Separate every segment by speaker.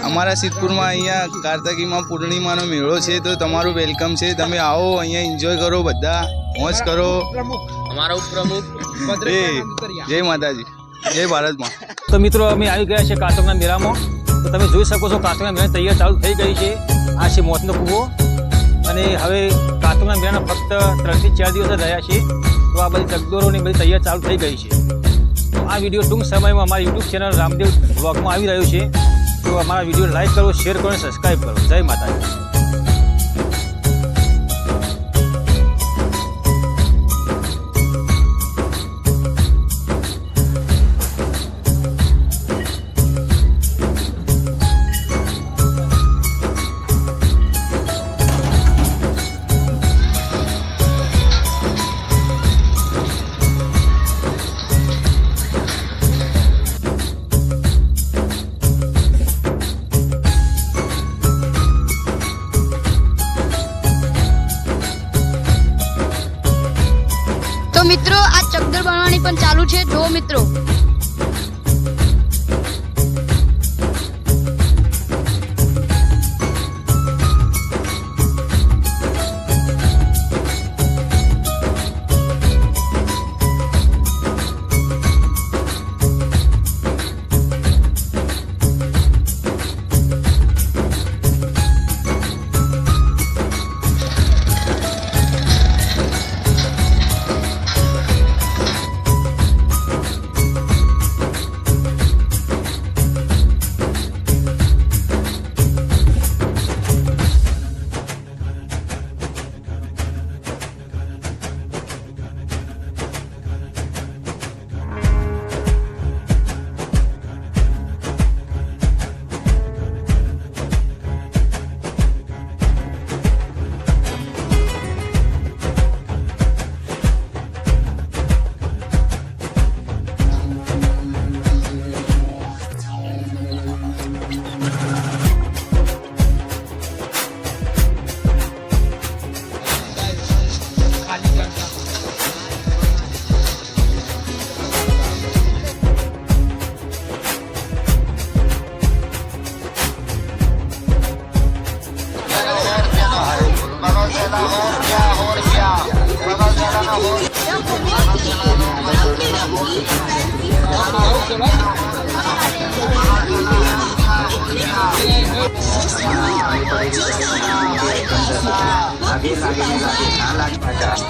Speaker 1: અમારા સિદ્ધપુરમાં અહીંયા કાર્તિકીમાં પૂર્ણિમાનો મેળો છે, તો તમારું વેલકમ છે. તમે આવો, અહીંયા એન્જોય કરો, બધા મોજ કરો.
Speaker 2: અમારા ઉપપ્રમુખ
Speaker 1: જય માતાજી, જય ભારતમાં.
Speaker 3: તો મિત્રો અમે આવી ગયા છે કાર્તિકના મેળામાં. તો તમે જોઈ શકો છો કાર્તિકના મેળાની તૈયારી ચાલુ થઈ ગઈ છે. આ છે મોતનો કૂવો અને હવે કાર્તિકના મેળાના ફક્ત 3 થી 4 દિવસ જ રહ્યા છે. તો આ બધી ચકદોરોની બધી તૈયારી ચાલુ થઈ ગઈ છે. તો આ વિડીયો ટૂંક સમયમાં અમારી યુટ્યુબ ચેનલ રામદેવ વ્લોગમાં આવી રહ્યું છે. તો અમારા વિડીયો લાઈક કરો, શેર કરો અને સબસ્ક્રાઈબ કરો. જય માતાજી.
Speaker 4: તો મિત્રો આ ચકદોર બનવાની પણ ચાલુ છે. જો મિત્રો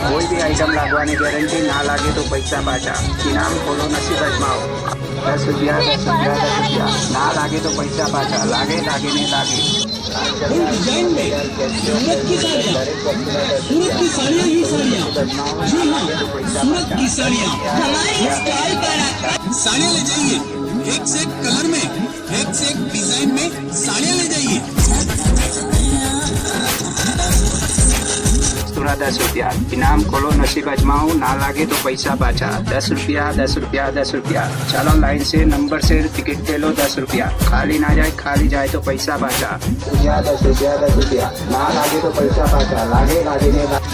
Speaker 5: कोई भी आइटम लागवानी गारंटी ना लागे तो पैसा पाछा. इनाम खोलो नसीब अजमाओ. 10 रुपया 10 रुपया 10 रुपया. ना लागे तो पैसा पाछा. लागे लागे नहीं लागे.
Speaker 6: डिजाइन में सूरत की साड़ियाँ, सूरत की साड़ियाँ ही साड़ियाँ. जी हाँ, सूरत की साड़ियाँ हमारे स्टाइल पर साड़ियाँ ले जाइए. एक से एक कलर में, एक से एक डिजाइन में साड़ियाँ ले जाइए.
Speaker 5: 10 रुपया. इनाम खोलो नसीब अजमाओ. ना लागे तो पैसा पाछा. 10 रुपया 10 रुपया 10 रुपया. चलो लाइन से नंबर से टिकट ले लो. 10 रुपया. खाली ना जाए, खाली जाए तो पैसा पाछा. 10 रुपया 10 रुपया. ना लागे तो पैसा पाछा. लागे लागे नहीं लागे.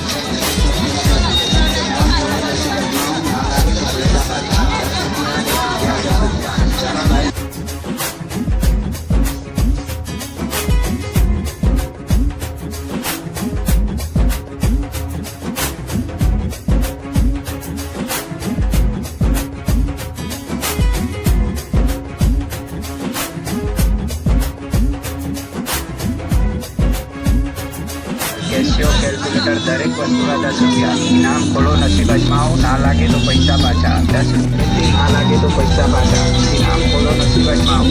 Speaker 5: कैलकुलेटर दरेक वस्तुना 10 रुपया. इनाम खोलो नसीब अजमाओ. ना लागे तो पैसा पाछा. 10 रुपया. ना लागे तो पैसा पाछा. इनाम खोलो नसीब अजमाओ.